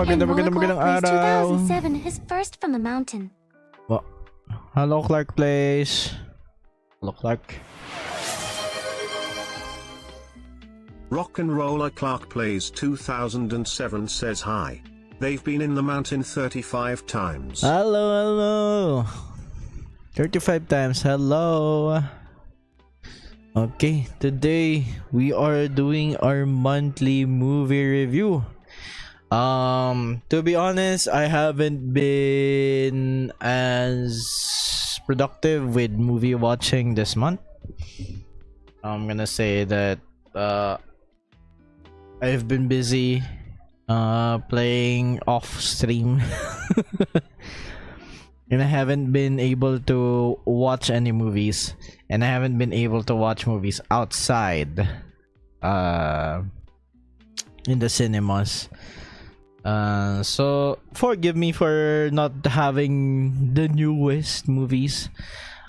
magandang Plays araw. 2007 his first from the mountain. Well, hello Clark Place. Hello Clark. Rock and Roller Clark Plays 2007 says hi. They've been in the mountain 35 times. Hello. 35 times. Hello. Okay, today we are doing our monthly movie review. To be honest, I haven't been as productive with movie watching this month. I'm gonna say that I've been busy playing off stream and I haven't been able to watch any movies, and I haven't been able to watch movies outside in the cinemas. So forgive me for not having the newest movies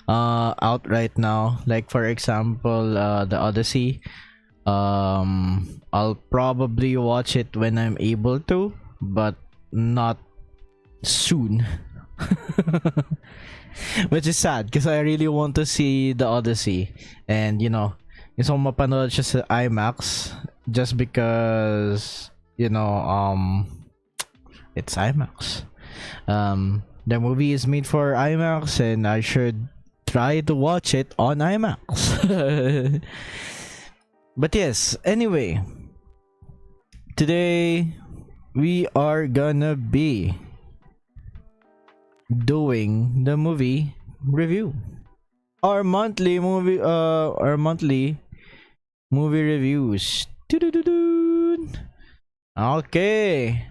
out right now. Like for example, the Odyssey. I'll probably watch it when I'm able to, but not soon. Which is sad because I really want to see the Odyssey, and you know, gusto kong mapanood siya sa IMAX just because, you know, it's IMAX. The movie is made for IMAX and I should try to watch it on IMAX. But yes, anyway, today we are gonna be doing the movie review. Our monthly movie reviews. Okay.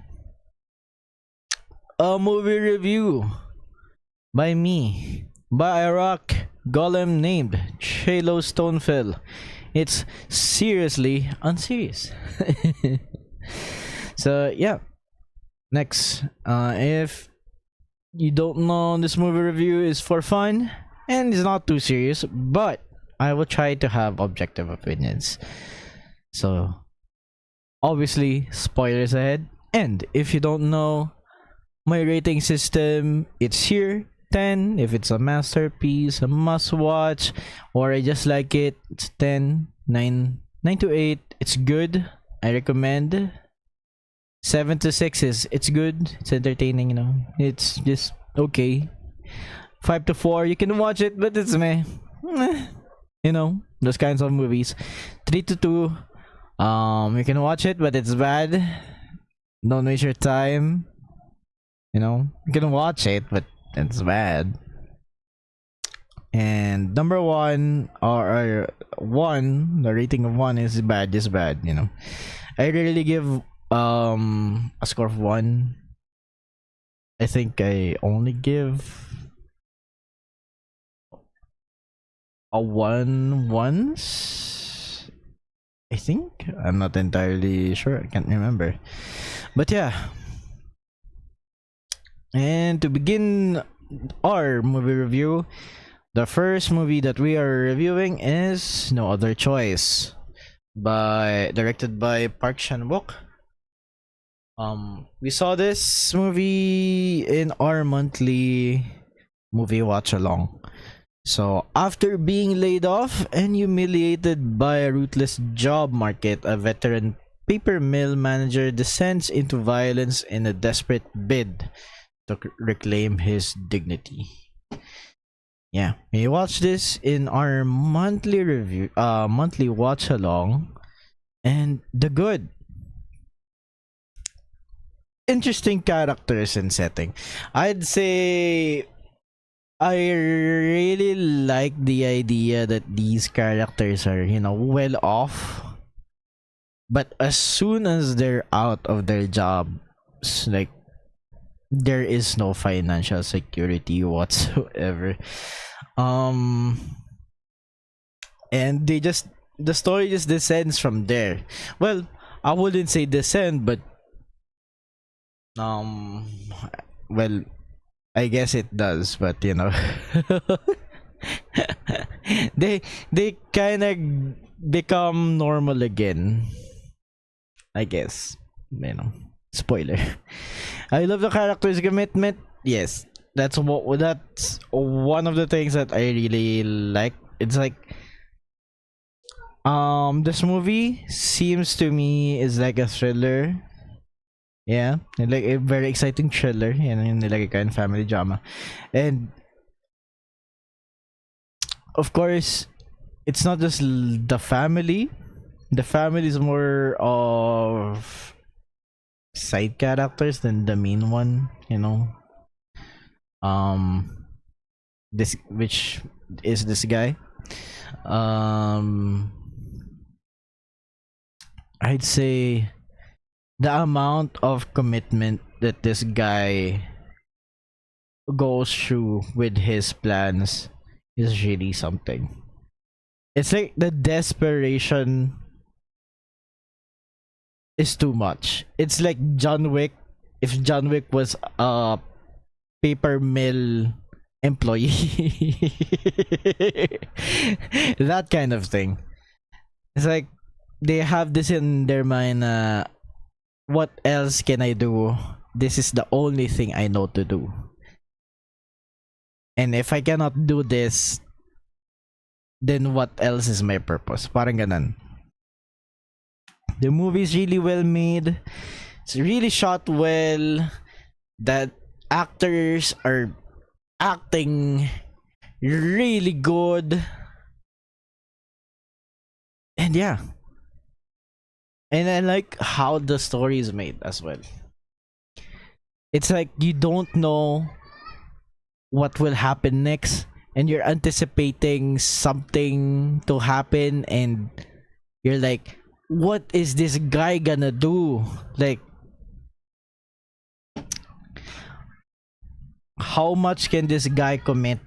A movie review by me, by a rock golem named Treilo Stonefell. It's seriously unserious. So yeah. Next, if you don't know, this movie review is for fun and it's not too serious, but I will try to have objective opinions. So obviously, spoilers ahead. And if you don't know my rating system, it's here. 10 if it's a masterpiece, a must watch, or I just like it, it's 10. 9 to 8, it's good, I recommend. 7 to 6 is it's good, it's entertaining, you know, it's just okay. 5 to 4, you can watch it but it's meh, you know, those kinds of movies. 3 to 2, you can watch it but it's bad, don't waste your time, you know, you can watch it but it's bad. And number 1, or 1, the rating of 1 is bad, just bad, you know. I really give a score of 1. I think I only give a 1 once, I think. I'm not entirely sure, I can't remember, but yeah. And to begin our movie review, the first movie that we are reviewing is No Other Choice, directed by Park Chan-wook. We saw this movie in our monthly movie watch along. So after being laid off and humiliated by a ruthless job market, a veteran paper mill manager descends into violence in a desperate bid to reclaim his dignity. Yeah, we watched this in our monthly review, monthly watch along, and the good, interesting characters and setting. I'd say I really like the idea that these characters are, you know, well off, but as soon as they're out of their jobs, like, there is no financial security whatsoever. And the story just descends from there. Well, I wouldn't say descend, but well, I guess it does, but you know, they kind of become normal again, I guess, you know. Spoiler. I love the character's commitment. Yes, that's one of the things that I really like. It's like this movie seems to me is like a thriller. Yeah, like a very exciting thriller. Yan yung nilagay ko in family drama. And of course, it's not just the family. The family is more of side characters than the main one, you know. This which is this guy. I'd say the amount of commitment that this guy goes through with his plans is really something. It's like the desperation is too much. It's like John Wick. If John Wick was a paper mill employee, that kind of thing. It's like they have this in their mind. What else can I do? This is the only thing I know to do. And if I cannot do this, then what else is my purpose? Parang ganun. The movie is really well made. It's really shot well. That actors are acting really good. And yeah. And I like how the story is made as well. It's like you don't know what will happen next, and you're anticipating something to happen, and you're like, what is this guy gonna do? Like, how much can this guy commit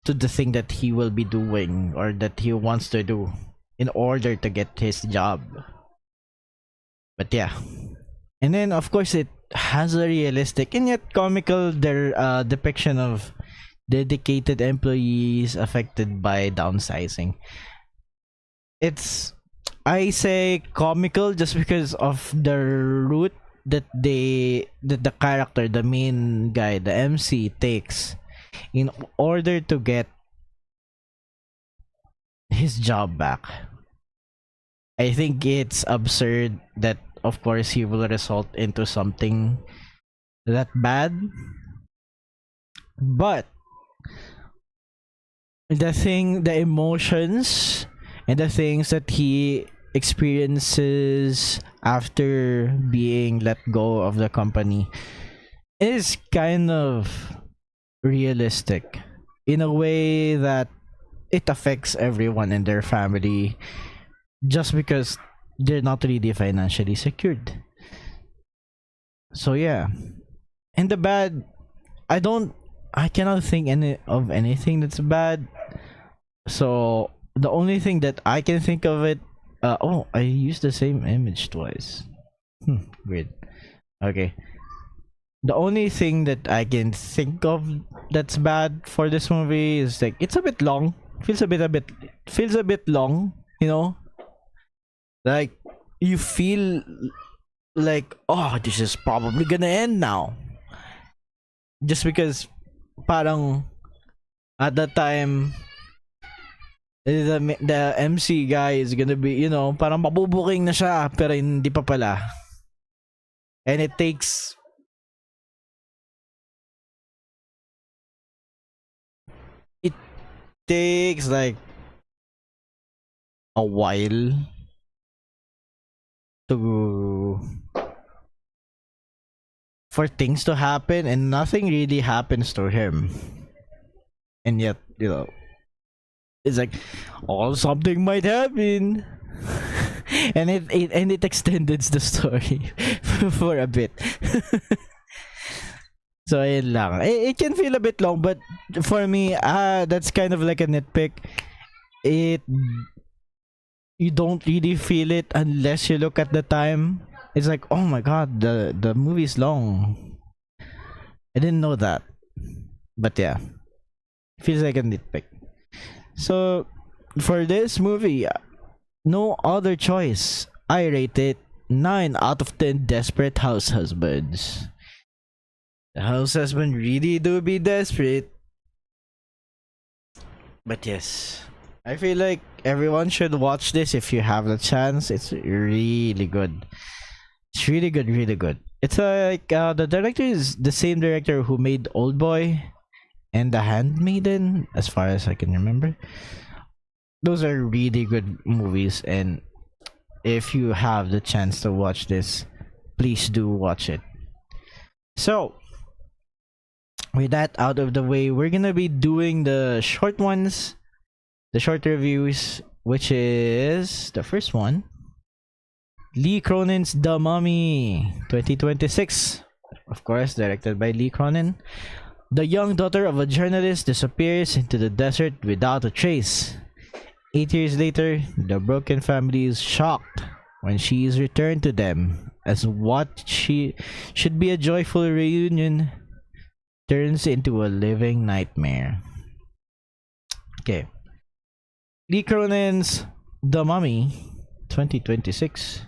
to the thing that he will be doing or that he wants to do in order to get his job? But yeah. And then of course it has a realistic and yet comical depiction of dedicated employees affected by downsizing. It's, I say comical just because of the route that the character, the main guy, the MC takes in order to get his job back. I think it's absurd that of course he will result into something that bad, but the emotions and the things that he experiences after being let go of the company is kind of realistic in a way that it affects everyone in their family just because they're not really financially secured. So yeah. And the bad, I cannot think of anything that's bad. So the only thing that I can think of it, oh, I used the same image twice. Weird. Okay. The only thing that I can think of that's bad for this movie is like it's a bit long. Feels a bit long, you know? Like you feel like, oh, this is probably gonna end now. Just because parang at that time the MC guy is gonna be, you know, parang mabubuking na siya pero hindi pa pala. And it takes like a while to for things to happen, and nothing really happens to him. And yet, you know, it's like, oh, something might happen. And it extended the story for a bit. So ayun lang. It can feel a bit long, but for me, that's kind of like a nitpick. You don't really feel it unless you look at the time. It's like, oh my god, the movie's long. I didn't know that. But yeah. Feels like a nitpick. So for this movie, no other choice. I rate it 9 out of 10 desperate house husbands. The house husband really do be desperate. But yes, I feel like everyone should watch this if you have the chance. It's really good. It's really good, really good. It's like the director is the same director who made Old Boy and The Handmaiden, as far as I can remember. Those are really good movies, and if you have the chance to watch this, please do watch it. So, with that out of the way, we're gonna be doing the short ones, the short reviews, which is the first one, Lee Cronin's The Mummy 2026, of course directed by Lee Cronin. The young daughter of a journalist disappears into the desert without a trace. 8 years later, the broken family is shocked when she is returned to them, as what she should be a joyful reunion turns into a living nightmare. Okay. Lee Cronin's The Mummy 2026.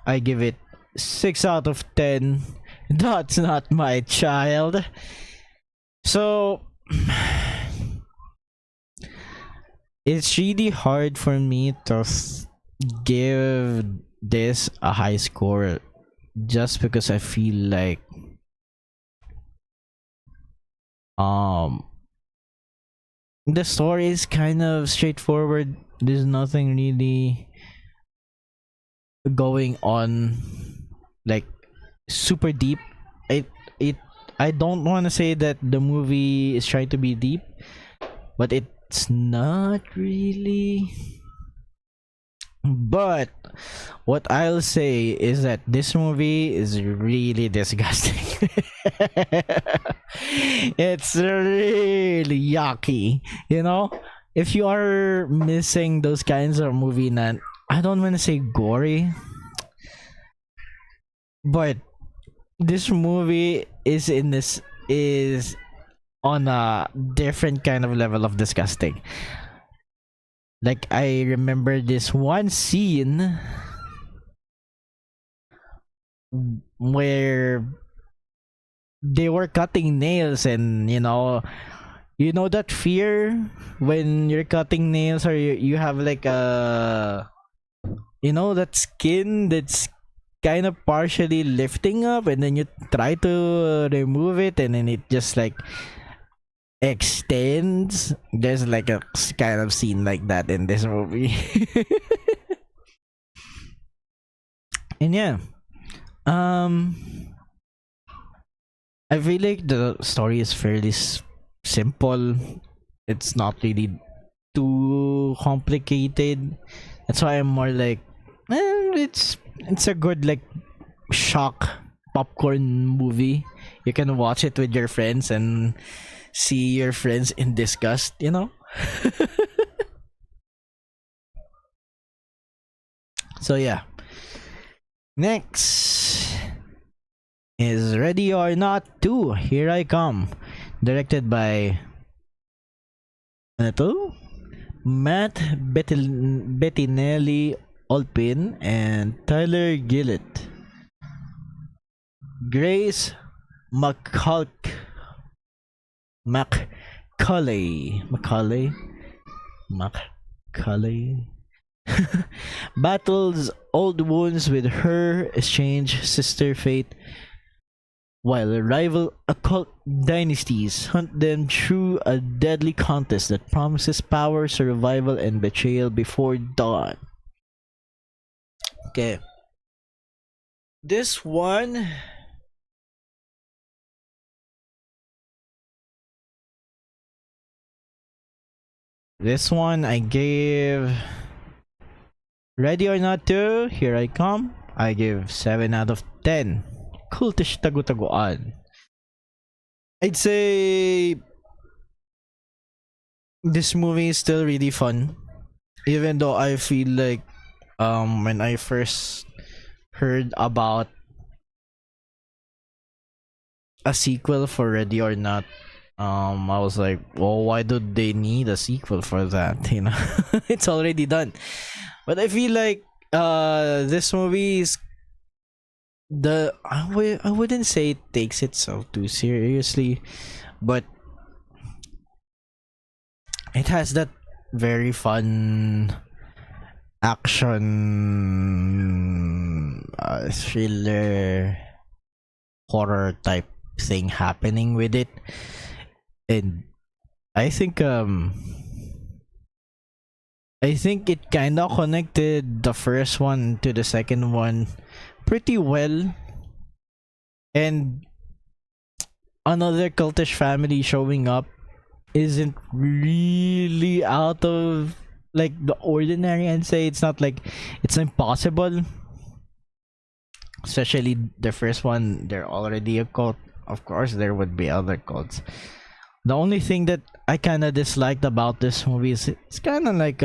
I give it 6 out of 10. That's not my child. So it's really hard for me to give this a high score, just because I feel like the story is kind of straightforward. There's nothing really going on like super deep. I don't want to say that the movie is trying to be deep, but it's not really. But what I'll say is that this movie is really disgusting. It's really yucky, you know? If you are missing those kinds of movie na, I don't want to say gory, but this movie is on a different kind of level of disgusting. Like, I remember this one scene where they were cutting nails, and you know that fear when you're cutting nails, or you have like a, that skin that's kind of partially lifting up, and then you try to remove it, and then it just like extends. There's like a kind of scene like that in this movie. And yeah, I feel like the story is fairly simple. It's not really too complicated. That's why I'm more like, it's a good like shock popcorn movie. You can watch it with your friends and see your friends in disgust, So yeah, next is Ready or Not 2, Here I Come, directed by Matt Bettinelli Olpin and Tyler Gillett. Grace Macaulay battles old wounds with her estranged sister Fate, while rival occult dynasties hunt them through a deadly contest that promises power, survival, and betrayal before dawn. Okay. This one, I gave Ready or Not 2, Here I Come, I give 7 out of 10. Kultish tagu-taguan. I'd say this movie is still really fun, even though I feel like when I first heard about a sequel for Ready or Not, I was like, well, why do they need a sequel for that? It's already done. But I feel like this movie is I wouldn't say it takes itself too seriously, but it has that very fun action thriller horror type thing happening with it. And I think it kind of connected the first one to the second one pretty well. And another cultish family showing up isn't really out of like the ordinary. I'd say it's not like it's impossible, especially the first one. They're already a cult. Of course there would be other cults. The only thing that I kind of disliked about this movie is it's kind of like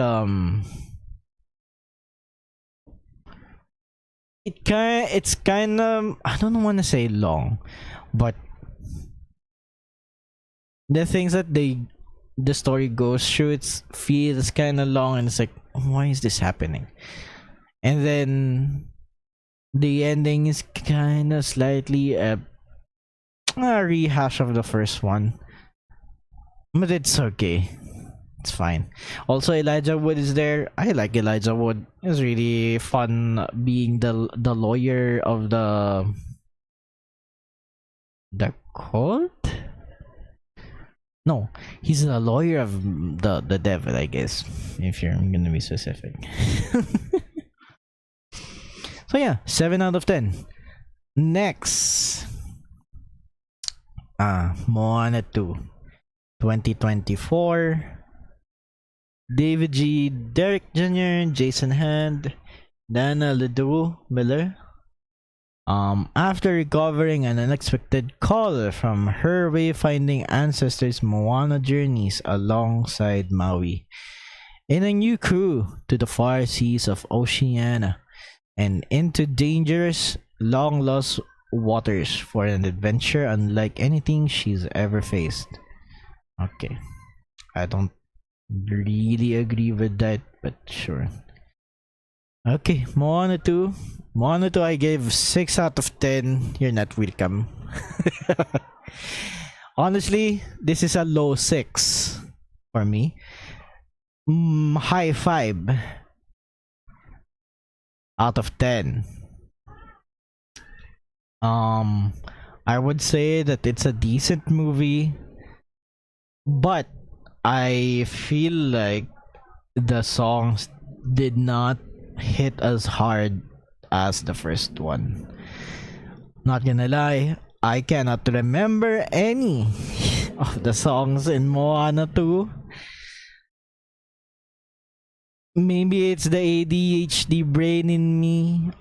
it's kind of, I don't want to say long, but the things that the story goes through, it feels kind of long, and it's like, why is this happening? And then the ending is kind of slightly a rehash of the first one, but it's okay. It's fine. Also, Elijah Wood is there. I like Elijah Wood. It's really fun being the lawyer of the cult. No, he's a lawyer of the devil, I guess, if you're gonna be specific. So yeah, 7 out of 10. Next, Moana 2, 2024. David G. Derek Jr., Jason Hand, Dana Ledoux Miller. After recovering an unexpected call from her wayfinding ancestors, Moana journeys alongside Maui in a new crew to the far seas of Oceania and into dangerous, long-lost waters for an adventure unlike anything she's ever faced. Okay, I don't really agree with that, but sure. Okay, Moana 2. Moana 2 I gave 6 out of 10. You're not welcome. Honestly, this is a low 6 for me. High 5 out of 10. I would say that it's a decent movie, but I feel like the songs did not hit as hard as the first one. Not gonna lie, I cannot remember any of the songs in Moana 2. Maybe it's the ADHD brain in me,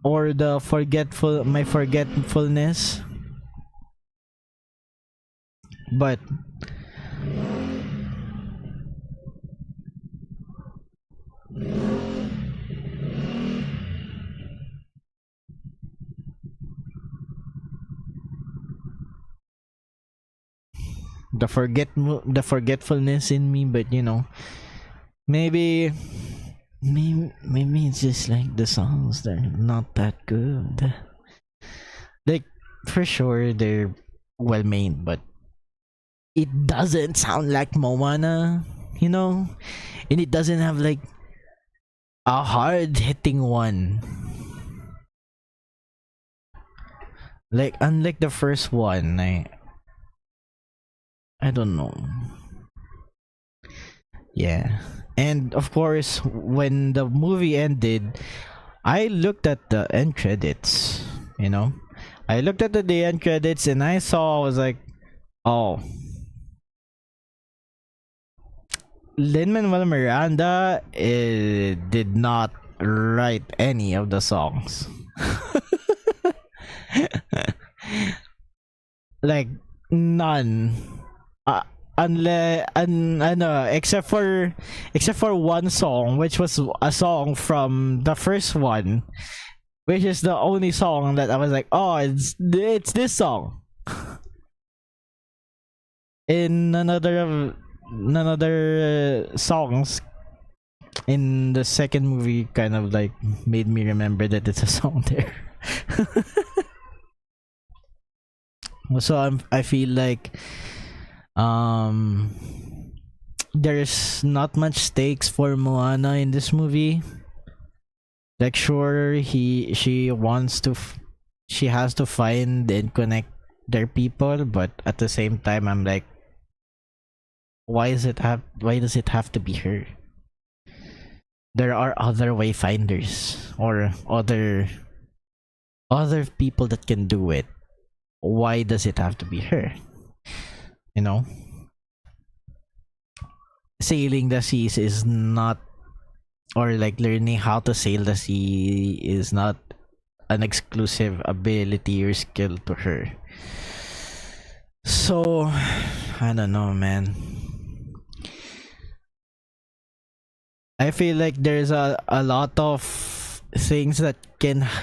or the forgetfulness. But the forgetfulness in me, but you know, maybe it's just like the songs, they're not that good. Like, for sure they're well made, but it doesn't sound like Moana, you know, and it doesn't have like a hard hitting one. Like, unlike the first one, I don't know. Yeah. And of course, when the movie ended, I looked at the end credits, you know. I looked at the end credits and I was like, oh, Lin-Manuel Miranda did not write any of the songs. Like, none. Except for one song, which was a song from the first one, which is the only song that I was like, oh, it's this song. In another songs in the second movie kind of like made me remember that it's a song there. So I feel like um there's not much stakes for Moana in this movie. Like sure she wants to she has to find and connect their people, but at the same time I'm like, why does it have to be her? There are other wayfinders or other people that can do it. Why does it have to be her? You know, sailing the seas is not, or like learning how to sail the sea is not an exclusive ability or skill to her. So I don't know, man. I feel like there's a lot of things that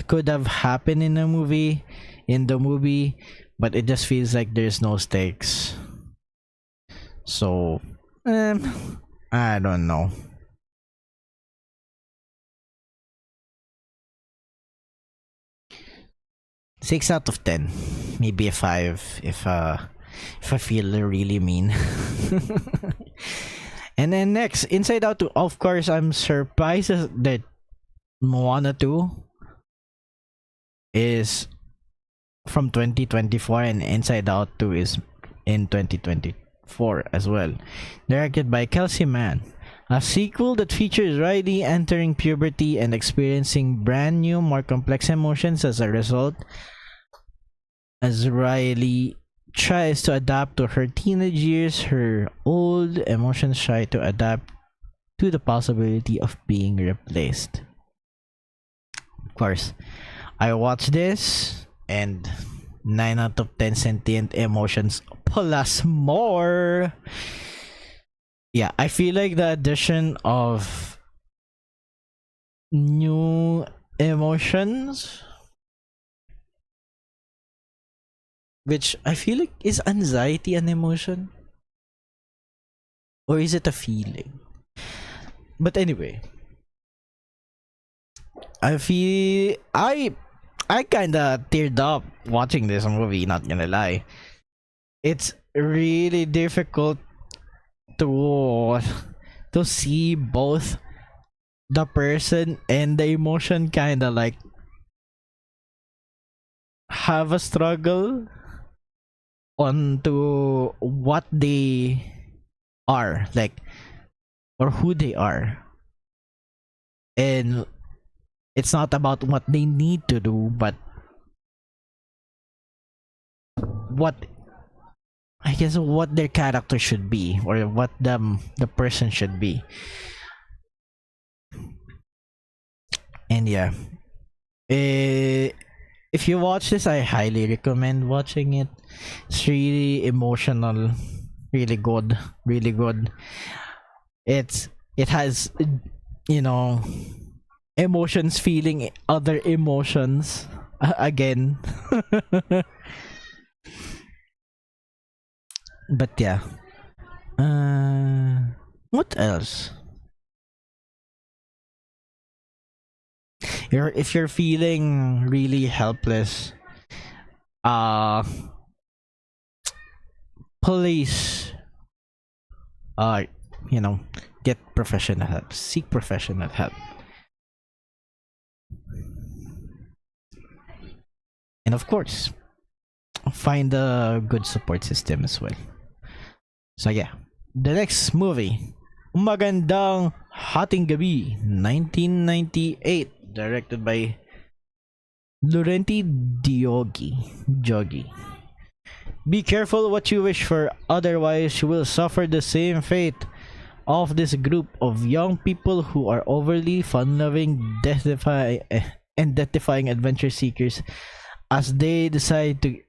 could have happened in the movie, but it just feels like there's no stakes. So I don't know. 6 out of 10, maybe a 5 if I feel really mean. And then next, Inside Out 2. Of course, I'm surprised that Moana 2 is from 2024 and Inside Out 2 is in 2024 as well. Directed by Kelsey Mann. A sequel that features Riley entering puberty and experiencing brand new, more complex emotions as a result, as Riley tries to adapt to her teenage years. Her old emotions try to adapt to the possibility of being replaced. Of course, I watched this and 9 out of 10 sentient emotions plus more. Yeah, I feel like the addition of new emotions, which I feel like is anxiety an emotion? Or is it a feeling? But anyway, I kinda teared up watching this movie, not gonna lie. It's really difficult to see both the person and the emotion kinda like have a struggle onto what they are like or who they are, and it's not about what they need to do but what I guess what their character should be or what the person should be. And yeah, if you watch this, I highly recommend watching it. It's really emotional, really good, really good. It has, you know, emotions feeling other emotions again. But yeah, what else? If you're feeling really helpless, uh please, you know, get professional help, seek professional help, and of course find a good support system as well. So yeah, the next movie, Magandang Hating Gabi, 1998, directed by Laurenti Jogi. Be careful what you wish for, otherwise you will suffer the same fate of this group of young people who are overly fun-loving, and death-defying adventure seekers as they decide to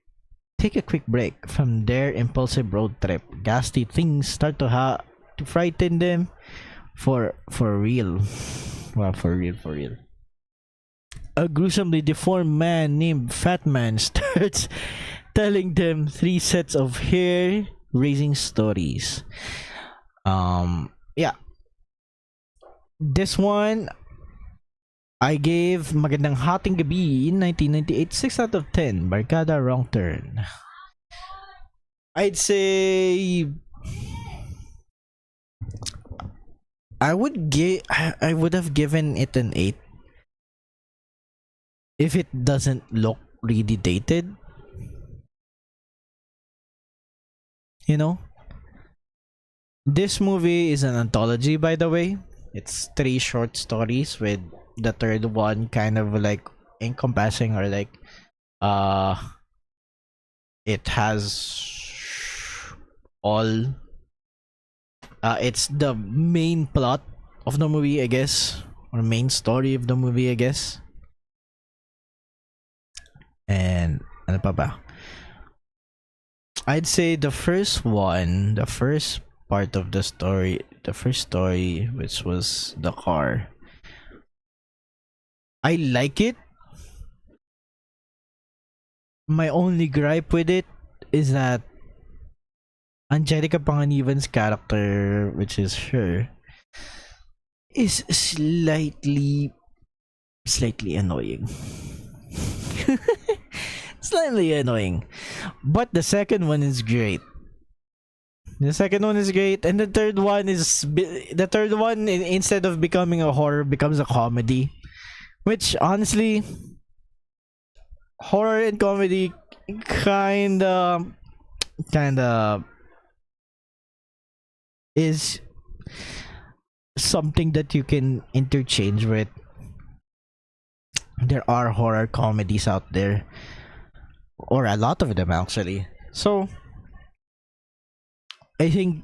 take a quick break from their impulsive road trip. Ghastly things start to frighten them for real. Well, for real. A gruesomely deformed man named Fat Man starts telling them 3 sets of hair-raising stories. Yeah. This one I gave Magandang Hating Gabi in 1998 6 out of 10. Barkada Wrong Turn. I'd say I would have given it an 8 if it doesn't look really dated. You know? This movie is an anthology, by the way. It's 3 short stories with the third one kind of like encompassing, or like uh it has all it's the main plot of the movie, I guess, or main story of the movie, I guess. And ano pa ba? I'd say the first part of the story, the first story, which was the car. I like it. My only gripe with it is that Angelica Panganiban's character, which is her, is slightly annoying. Slightly annoying. But the second one is great. The second one is great, and the third one instead of becoming a horror becomes a comedy, which honestly, horror and comedy kinda is something that you can interchange with. There are horror comedies out there, or a lot of them actually. So I think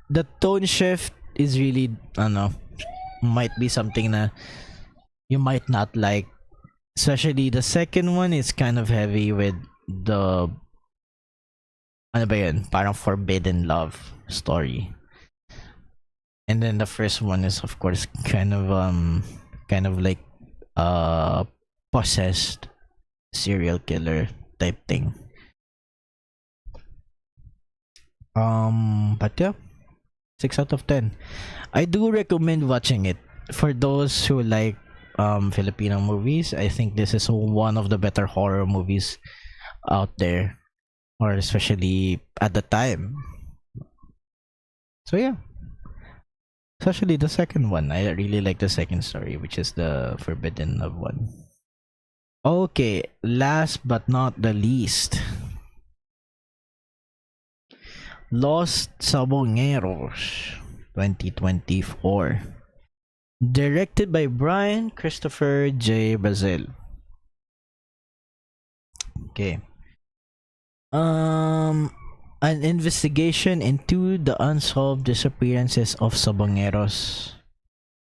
the tone shift is really, I don't know, might be something that you might not like. Especially the second one is kind of heavy with the ano ba yun? Parang forbidden love story. And then the first one is of course kind of like possessed serial killer type thing. But yeah, 6 out of 10. I do recommend watching it for those who like Filipino movies. I think this is one of the better horror movies out there, or especially at the time. So yeah, especially the second one. I really like the second story, which is the Forbidden Love one. Okay, last but not the least, Los Sabongeros 2024. Directed by Brian Christopher J. Brazil. Okay. An investigation into the unsolved disappearances of Sabongeros,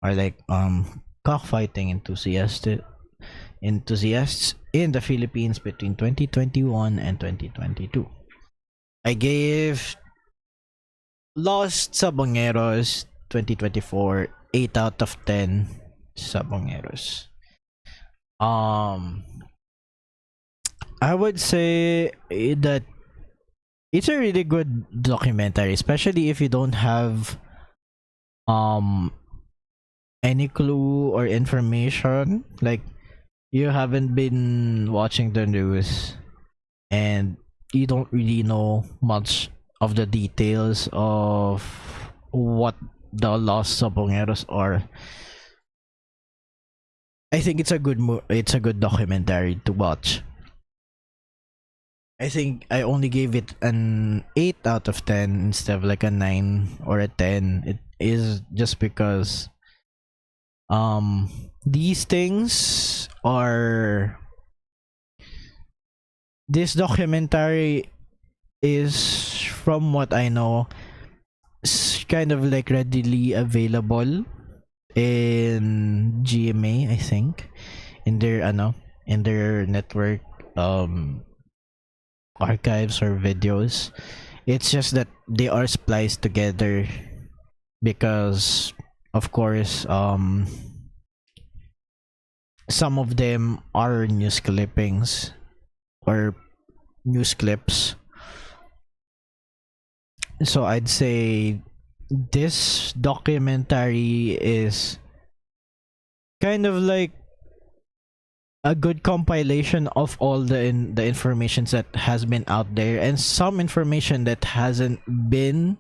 or like cockfighting enthusiasts in the Philippines between 2021 and 2022. I gave Lost Sabongeros 2024 8 out of 10 Sabongeros. I would say that it's a really good documentary, especially if you don't have any clue or information, like you haven't been watching the news and you don't really know much of the details of what the Lost Sabongeros are. I think it's a good documentary to watch. I think I only gave it an 8 out of 10 instead of like a 9 or a 10. It is just because these things are, this documentary is, from what I know, kind of like readily available in GMA, I think, in their network archives or videos. It's just that they are spliced together because of course some of them are news clippings or news clips. So I'd say this documentary is kind of like a good compilation of all the informations that has been out there, and some information that hasn't been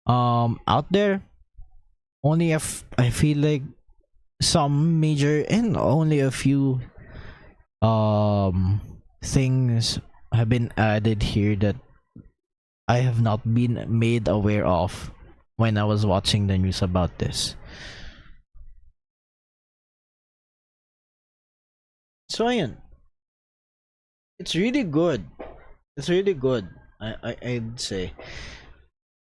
out there. Only if I feel like some major and only a few things have been added here that I have not been made aware of when I was watching the news about this. So ayun, it's really good. It's really good. I'd say.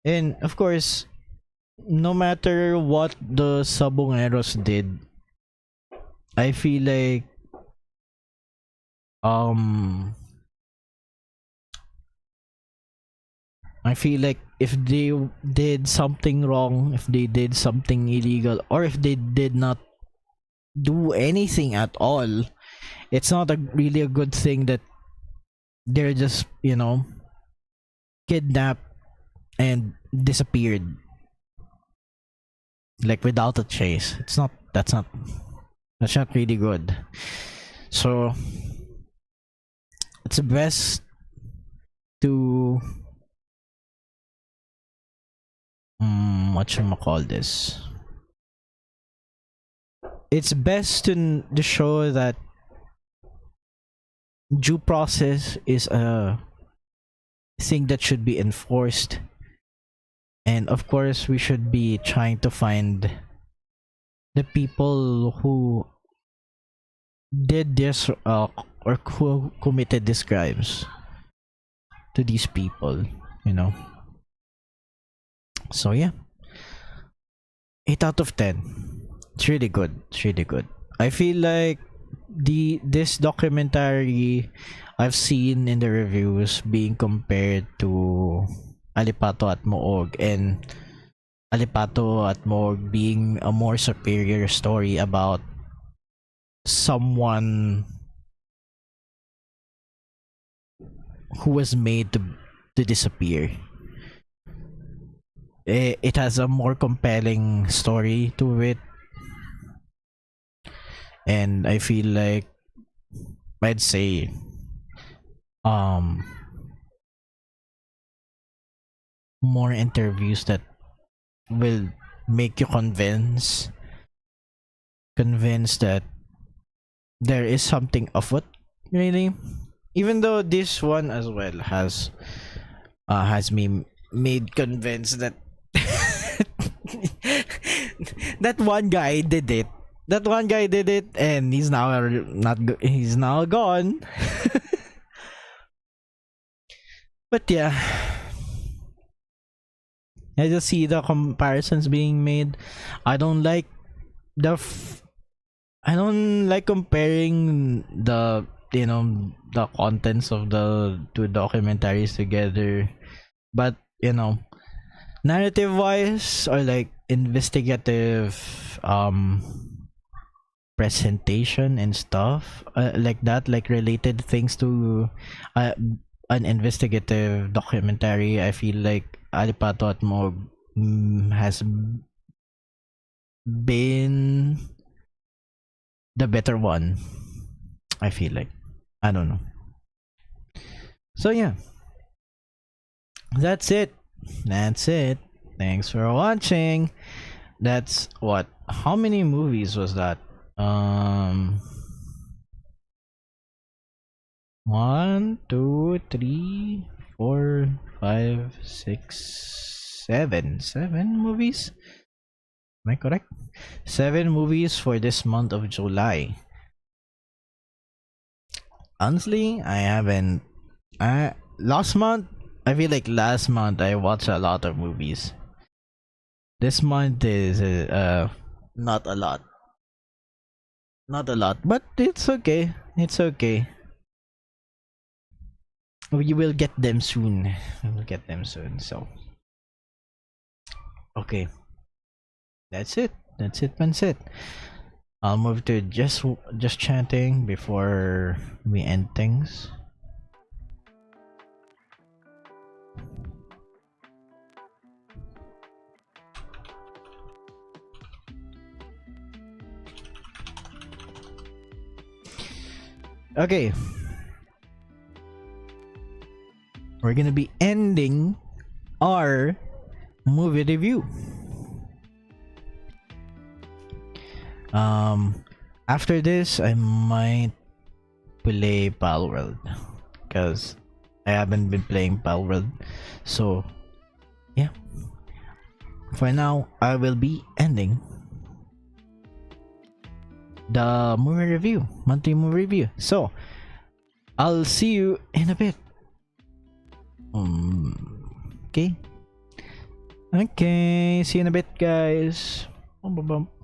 And of course, no matter what the Sabongeros did, I feel like um if they did something wrong, if they did something illegal, or if they did not do anything at all, it's not really a good thing that they're just, kidnapped and disappeared like without a chase. That's not really good. So it's best to what should I call this? It's best to show that due process is a thing that should be enforced, and of course we should be trying to find the people who did this or who committed these crimes to these people, you know. So yeah, 8 out of 10. It's really good. It's really good. I feel like this documentary I've seen in the reviews being compared to Alipato at Moog, and Alipato at Moog being a more superior story about someone who was made to disappear. It has a more compelling story to it, and I feel like I'd say more interviews that will make you convinced that there is something afoot, really. Even though this one as well has me made convinced that that one guy did it. That one guy did it, and he's now he's now gone. But yeah, I just see the comparisons being made. I don't like I don't like comparing the contents of the two documentaries together, but narrative wise or like investigative presentation and stuff, like that, like related things to uh, an investigative documentary, I feel like Alipato at Mog has been the better one. I feel like, I don't know. So yeah, that's it. That's it. Thanks for watching. That's what? How many movies was that? One, two, three, four, five, six, seven. 7 movies? Am I correct? 7 movies for this month of July. Honestly, I haven't. Last month, I feel like last month I watched a lot of movies. This month is not a lot. Not a lot, but it's okay. It's okay. We will get them soon. We will get them soon. So, okay, that's it. That's it, Pansit. I'll move to just chanting before we end things. Okay. We're gonna be ending our movie review. After this, I might play Palworld because I haven't been playing Palworld. So, yeah. For now, I will be ending the movie review, monthly movie review. So, I'll see you in a bit. Okay. Okay, see you in a bit, guys. Bum, bum, bum.